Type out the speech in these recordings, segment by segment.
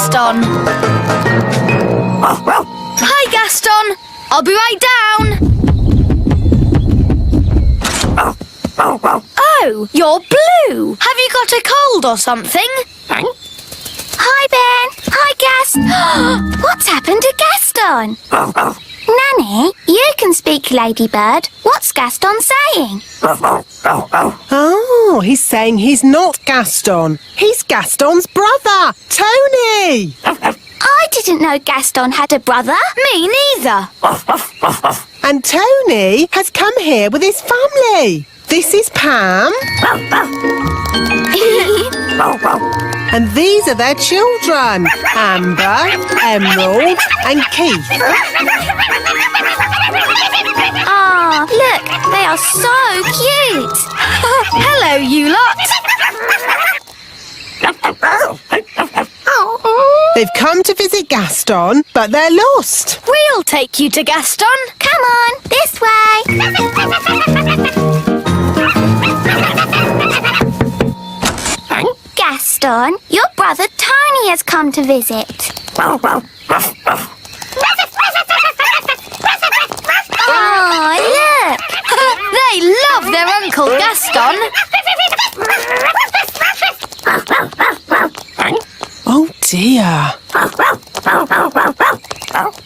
Gaston. Hi, Gaston. I'll be right down. Oh, you're blue. Have you got a cold or something? Hi, Ben. Hi, Gaston. What's happened to Gaston? Nanny, you can speak, Ladybird. What's Gaston saying? Oh, he's saying he's not Gaston. He's Gaston's brother, Tony. I didn't know Gaston had a brother. Me neither. And Tony has come here with his family. This is Pam. And these are their children, Amber, Emerald and Keith. Ah, look, they are so cute. Hello, you lot. They've come to visit Gaston, but they're lost. We'll take you to Gaston. Come on, this way. Gaston, your brother Tony has come to visit. Oh, look! They love their Uncle Gaston. Oh dear.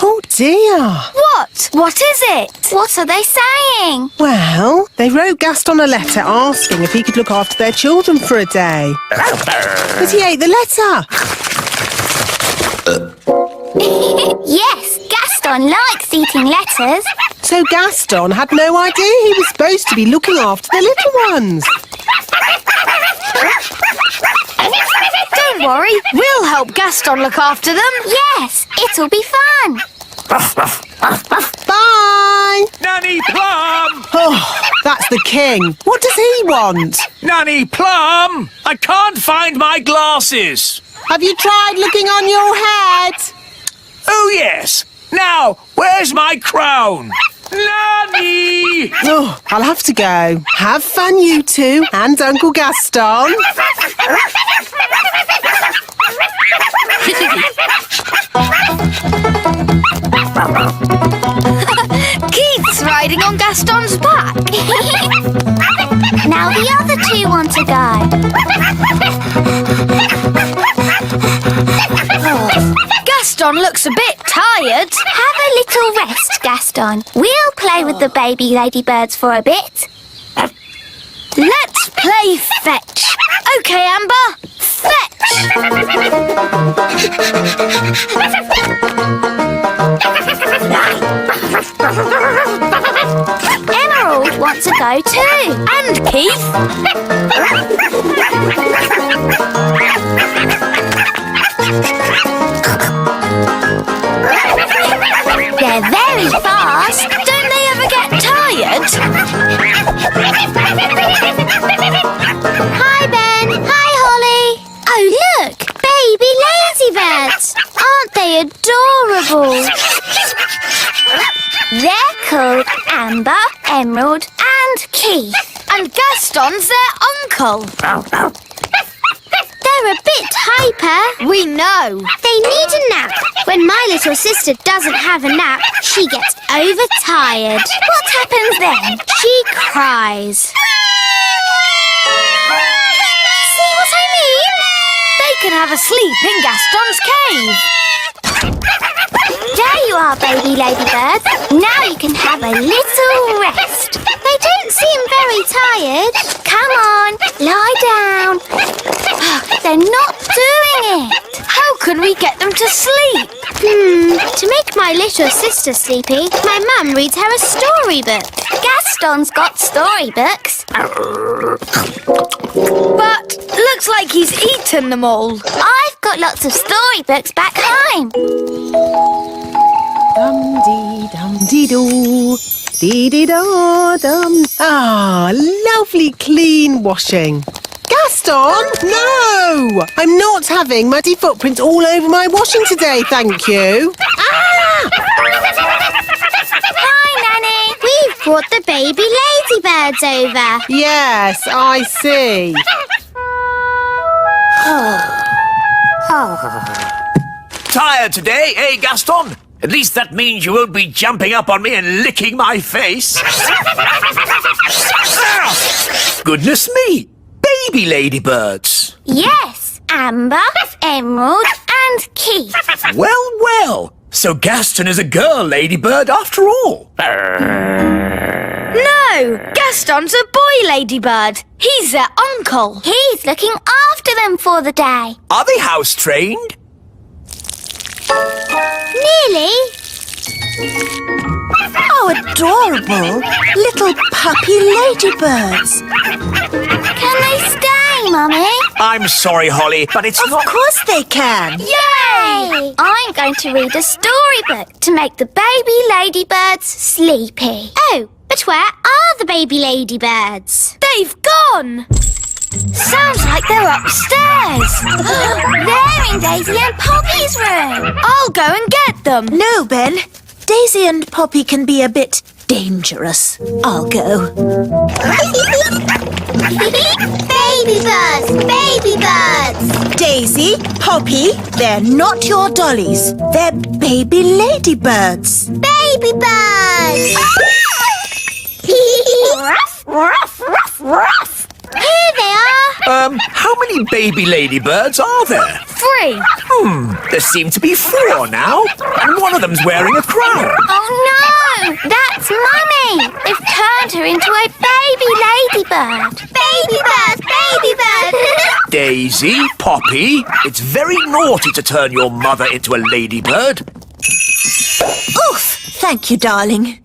Oh dear. What? What is it? What are they saying? Well, they wrote Gaston a letter asking if he could look after their children for a day. But he ate the letter. Yes, Gaston likes eating letters. So Gaston had no idea he was supposed to be looking after the little ones. Don't worry, we'll help Gaston look after them. Yes, it'll be fun. Bye! Nanny Plum! Oh, that's the king. What does he want? Nanny Plum! I can't find my glasses. Have you tried looking on your head? Oh, yes. Now, where's my crown? Nanny! Oh, I'll have to go. Have fun, you two, and Uncle Gaston. Keith's riding on Gaston's back. Now the other two want to go. Gaston looks a bit tired. Have a little rest, Gaston. We'll play with the baby ladybirds for a bit. Let's play fetch. OK, Amber. Fetch. Emerald wants to go too. And Keith. They're very fast. Don't they ever get tired? Hi, Ben. Hi, Holly. Oh, look. Baby ladybirds. Aren't they adorable? They're called Amber, Emerald and Keith. And Gaston's their uncle. They're a bit hyper. We know. They need a nap. When my little sister doesn't have a nap, she gets overtired. What happens then? She cries. See what I mean? They can have a sleep in Gaston's cave. There you are, baby ladybirds. Now you can have a little rest. They don't seem very tired. Come on, lie down. They're not doing it. How can we get them to sleep? To make my little sister sleepy, my mum reads her a storybook. Gaston's got storybooks. But looks like he's eaten them all. I've got lots of storybooks back home. Dum-dee-dum-dee-doo. Dee-dee-da-dum. Ah, lovely clean washing. Gaston, no! I'm not having muddy footprints all over my washing today, thank you. Ah! Hi, Nanny. We've brought the baby ladybirds over. Yes, I see. tired today, eh, Gaston? At least that means you won't be jumping up on me and licking my face. Goodness me! Baby ladybirds! Yes, Amber, Emerald and Keith. Well, well. So Gaston is a girl ladybird after all. No, Gaston's a boy ladybird. He's their uncle. He's looking after them for the day. Are they house trained? Nearly. How adorable! Little puppy ladybirds. Can they stay, Mummy? I'm sorry, Holly, but it's Of not... course they can. Yay! I'm going to read a storybook to make the baby ladybirds sleepy. Oh, but where are the baby ladybirds? They've gone. Sounds like they're upstairs. They're in Daisy and Poppy's room. I'll go and get them. No, Ben. Daisy and Poppy can be a bit dangerous. I'll go. Baby birds, baby birds. Daisy, Poppy, they're not your dollies. They're baby ladybirds. Baby birds. Ruff, ruff, ruff, ruff. Here they are. How many baby ladybirds are there? 3. There seem to be 4 now, and one of them's wearing a crown. Oh no, that's Mummy. They've turned her into a baby ladybird. Baby bird, baby bird. Daisy, Poppy, it's very naughty to turn your mother into a ladybird. Oof! Thank you, darling.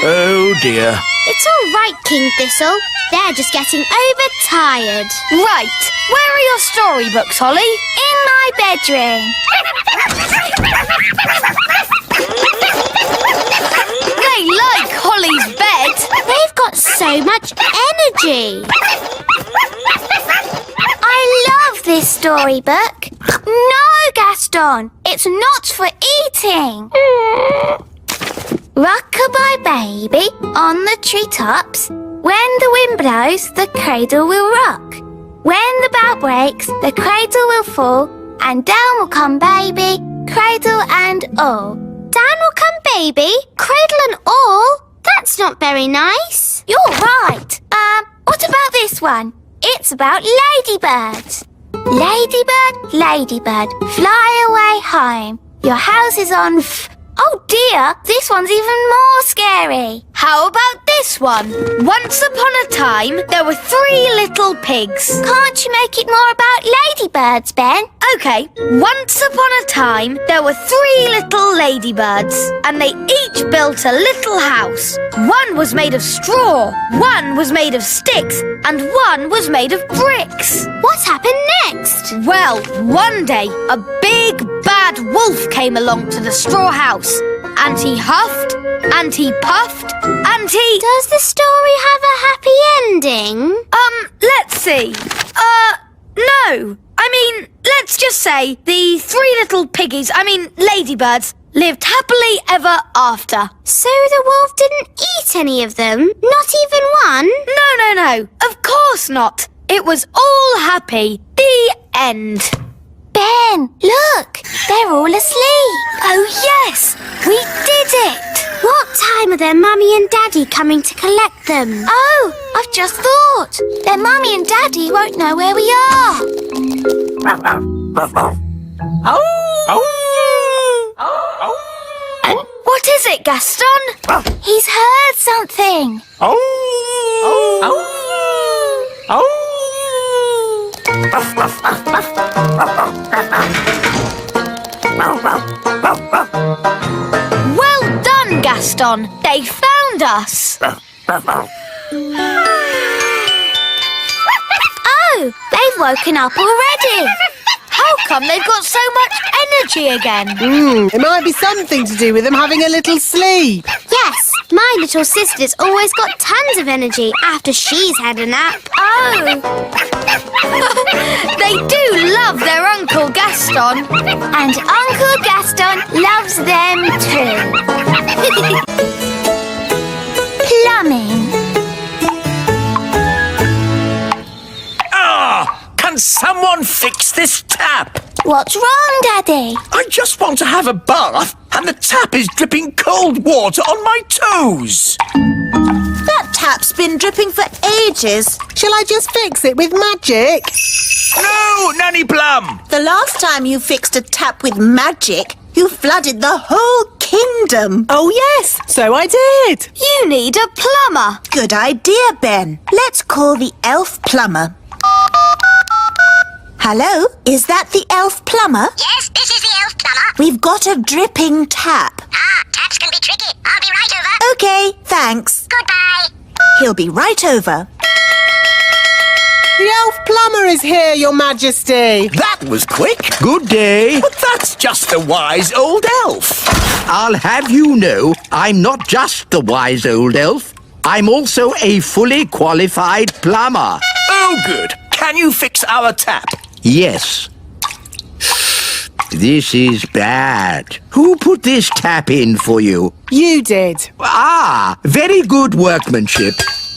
Oh dear. It's all right, King Thistle. They're just getting overtired. Right. Where are your storybooks, Holly? In my bedroom. They like Holly's bed. They've got so much energy. I love this storybook. No, Gaston, it's not for eating. Rock-a-bye baby on the treetops. When the wind blows, the cradle will rock. When the bough breaks, the cradle will fall, and down will come baby, cradle and all. Down will come baby, cradle and all? That's not very nice. You're right. What about this one? It's about ladybirds. Ladybird, ladybird, fly away home. Your house is on Oh dear, this one's even more scary. How about this one? Once upon a time, there were 3 little pigs. Can't you make it more about ladybirds, Ben? Okay, once upon a time, there were 3 little ladybirds, and they each built a little house. One was made of straw, one was made of sticks, and one was made of bricks. What happened next? Well, one day, a big bad wolf came along to the straw house, and he huffed, and he puffed, and he... Does the story have a happy ending? Let's see. No. I mean, let's just say the 3 little ladybirds, lived happily ever after. So the wolf didn't eat any of them? Not even one? No. Of course not. It was all happy. The end. Ben, look! They're all asleep. Oh, yes. We did it. What time are their mummy and daddy coming to collect them? Oh, I've just thought. Their mummy and daddy won't know where we are. What is it, Gaston? He's heard something. Well done, Gaston. They found us. Oh, they've woken up already. How come they've got so much energy again? It might be something to do with them having a little sleep. Yes, my little sister's always got tons of energy after she's had a nap. Oh. They do love their Uncle Gaston. And Uncle Gaston loves them too. Plumbing. Ah! Can Can someone fix this tap? What's wrong, Daddy? I just want to have a bath and the tap is dripping cold water on my toes. That tap's been dripping for ages. Shall I just fix it with magic? No, Nanny Plum. The last time you fixed a tap with magic, you flooded the whole kingdom. Oh, yes, so I did. You need a plumber. Good idea, Ben. Let's call the elf plumber. Hello, is that the elf plumber? Yes, this is the elf plumber. We've got a dripping tap. Taps can be tricky. I'll be right over. Okay, thanks. Goodbye. He'll be right over. The elf plumber is here, Your Majesty. That was quick. Good day. But that's just a wise old elf. I'll have you know, I'm not just the wise old elf. I'm also a fully qualified plumber. Oh, good. Can you fix our tap? Yes. This is bad. Who put this tap in for you? You did. Ah, very good workmanship.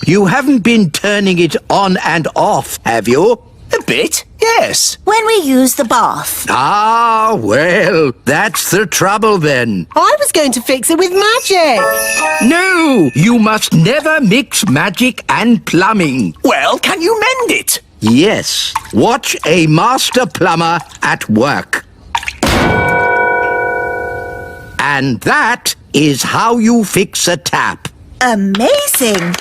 You haven't been turning it on and off, have you? A bit, yes. When we use the bath. Ah, well, that's the trouble then. I was going to fix it with magic. No, you must never mix magic and plumbing. Well, can you mend it? Yes, watch a master plumber at work. And that is how you fix a tap. Amazing.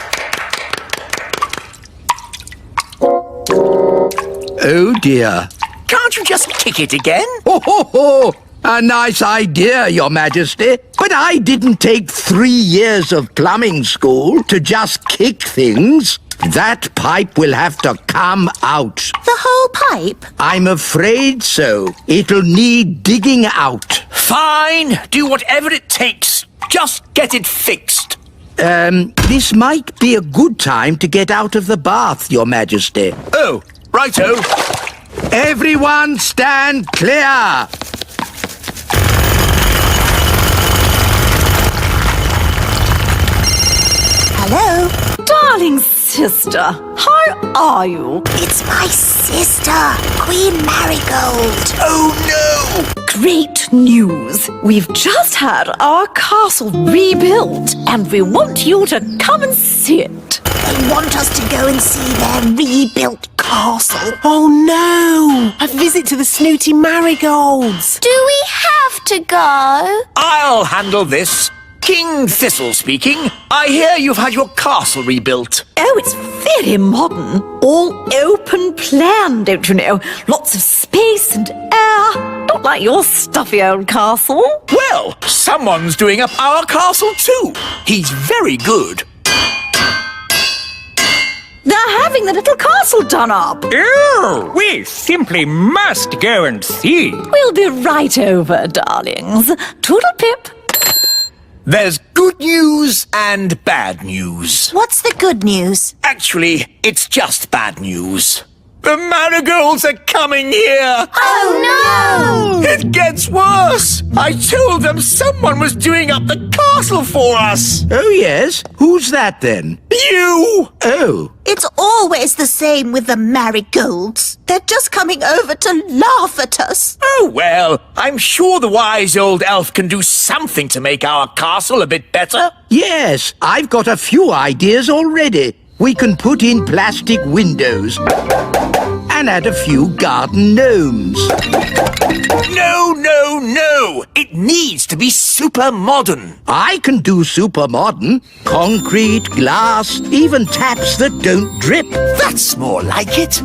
Oh dear. Can't you just kick it again? Ho ho ho! A nice idea, Your Majesty. But I didn't take 3 years of plumbing school to just kick things. That pipe will have to come out. The whole pipe? I'm afraid so. It'll need digging out. Fine, do whatever it takes. Just get it fixed. This might be a good time to get out of the bath, Your Majesty. Oh, righto. Everyone stand clear! Hello? Darling sister, how are you? It's my sister, Queen Marigold. Oh, no! Great news! We've just had our castle rebuilt and we want you to come and see it. They want us to go and see their rebuilt castle. Oh, no. A visit to the snooty marigolds. Do we have to go? I'll handle this. King Thistle speaking. I hear you've had your castle rebuilt. Oh, it's very modern. All open plan, don't you know? Lots of space and air. Not like your stuffy old castle. Well, someone's doing up our castle too. He's very good. They're having the little castle done up. Oh, we simply must go and see. We'll be right over, darlings. Toodle pip. There's good news and bad news. What's the good news? Actually, it's just bad news. The marigolds are coming here! Oh, no! It gets worse! I told them someone was doing up the castle for us! Oh, yes? Who's that then? You! Oh, It's always the same with the marigolds. They're just coming over to laugh at us. Oh, well, I'm sure the wise old elf can do something to make our castle a bit better. yes, I've got a few ideas already. We can put in plastic windows and add a few garden gnomes. No, no, no! It needs to be super modern. I can do super modern. Concrete, glass, even taps that don't drip. That's more like it.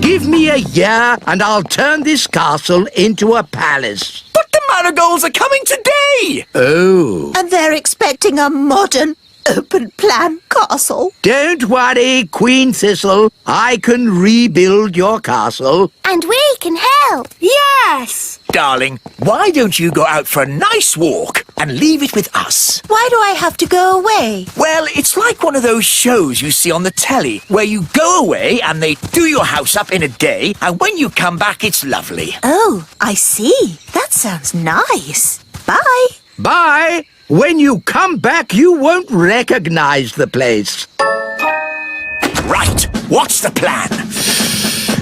Give me a year and I'll turn this castle into a palace. But the marigolds are coming today! Oh. And they're expecting a modern, open-plan castle. Don't worry, Queen Thistle. I can rebuild your castle. And we can help. Yes! Darling, why don't you go out for a nice walk and leave it with us? Why do I have to go away? Well, it's like one of those shows you see on the telly where you go away and they do your house up in a day, and when you come back, it's lovely. Oh, I see. That sounds nice. Bye. Bye. When you come back, you won't recognize the place. Right, what's the plan?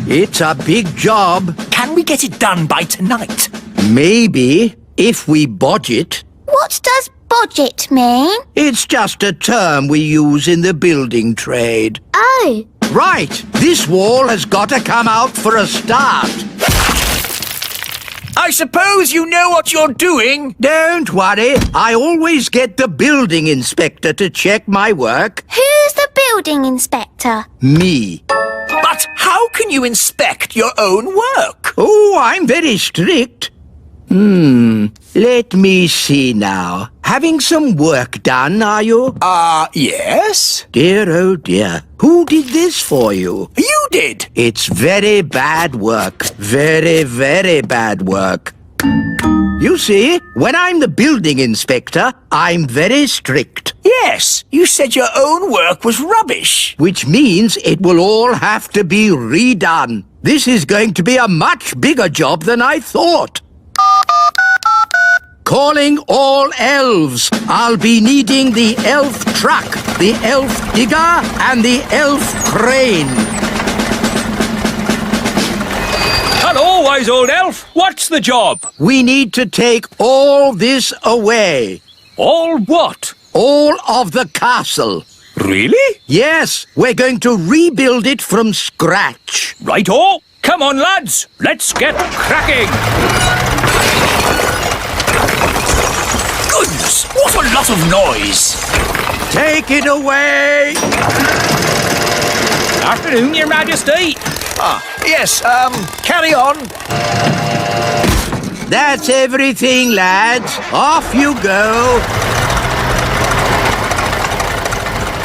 It's a big job. Can we get it done by tonight? Maybe, if we budget. What does budget mean? It's just a term we use in the building trade. Oh, Right, this wall has got to come out for a start. I suppose you know what you're doing. Don't worry, I always get the building inspector to check my work. who's the building inspector? Me. But how can you inspect your own work? Oh, I'm very strict. Let me see now. Having some work done, are you? Yes. Dear, oh dear. Who did this for you? You did. It's very bad work. Very, very bad work. You see, when I'm the building inspector, I'm very strict. Yes, you said your own work was rubbish. Which means it will all have to be redone. This is going to be a much bigger job than I thought. Calling all elves. I'll be needing the elf truck, the elf digger, and the elf crane. Hello, wise old elf. What's the job? We need to take all this away. All what? All of the castle. Really? Yes, we're going to rebuild it from scratch. Righto. Come on, lads. Let's get cracking. Goodness, what a lot of noise. Take it away. Afternoon, Your Majesty. Yes, carry on. That's everything, lads. Off you go.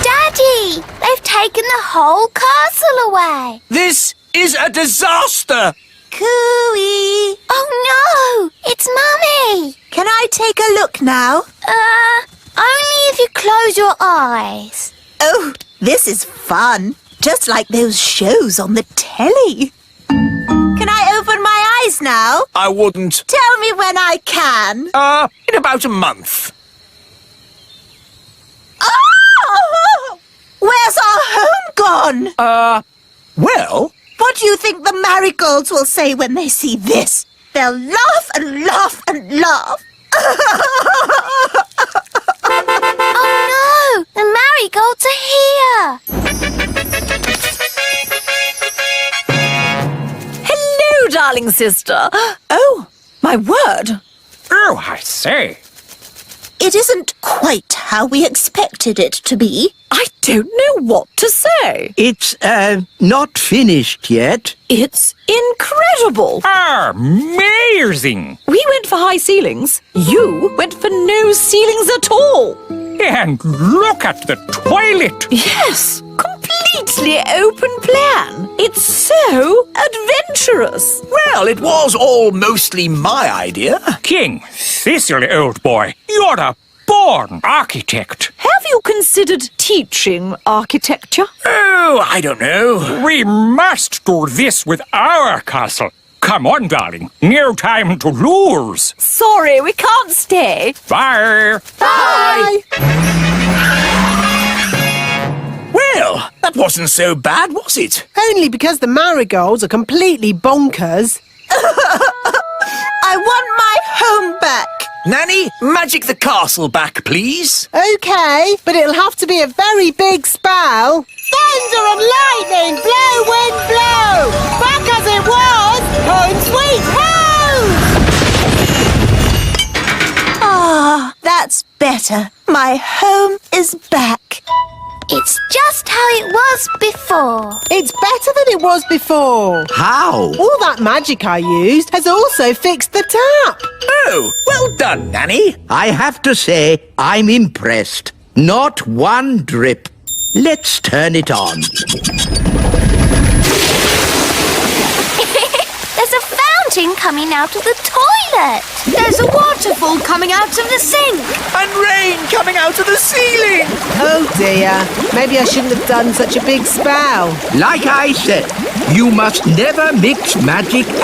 Daddy, they've taken the whole castle away. This is a disaster. Cooey! Oh no, it's Mummy. Can I take a look now? Only if you close your eyes. Oh, this is fun. Just like those shows on the telly. Can I open my eyes now? I wouldn't. Tell me when I can. In about a month. Oh! Where's our home gone? Well, What do you think the marigolds will say when they see this? They'll laugh and laugh and laugh. Oh no, the marigolds are here. Hello, darling sister. Oh, my word. Oh, I say. It isn't quite how we expected it to be. I don't know what to say. It's, not finished yet. It's incredible. Amazing. We went for high ceilings. You went for no ceilings at all. And look at the toilet. Yes, completely open plan. It's so adventurous. well, it was all mostly my idea. King Cecily, old boy, you're a born architect. Have you considered teaching architecture? Oh, I don't know. We must do this with our castle. Come on, darling. No time to lose. Sorry, we can't stay. Bye. Bye! Well, that wasn't so bad, was it? Only because the marigolds are completely bonkers. I want my home back. Nanny, magic the castle back, please. Okay, but it'll have to be a very big spell. Thunder and lightning, blow, wind, blow. Back as it was, home sweet home. Ah, that's better. My home is back. It's just how it was before. It's better than it was before. How? All that magic I used has also fixed the tap. Oh, well done, Nanny. I have to say, I'm impressed. Not one drip. Let's turn it on. There's a fountain coming out of the toilet. There's a waterfall coming out of the sink. And rain coming out of the ceiling. Oh dear, maybe I shouldn't have done such a big spell. Like I said, you must never mix magic and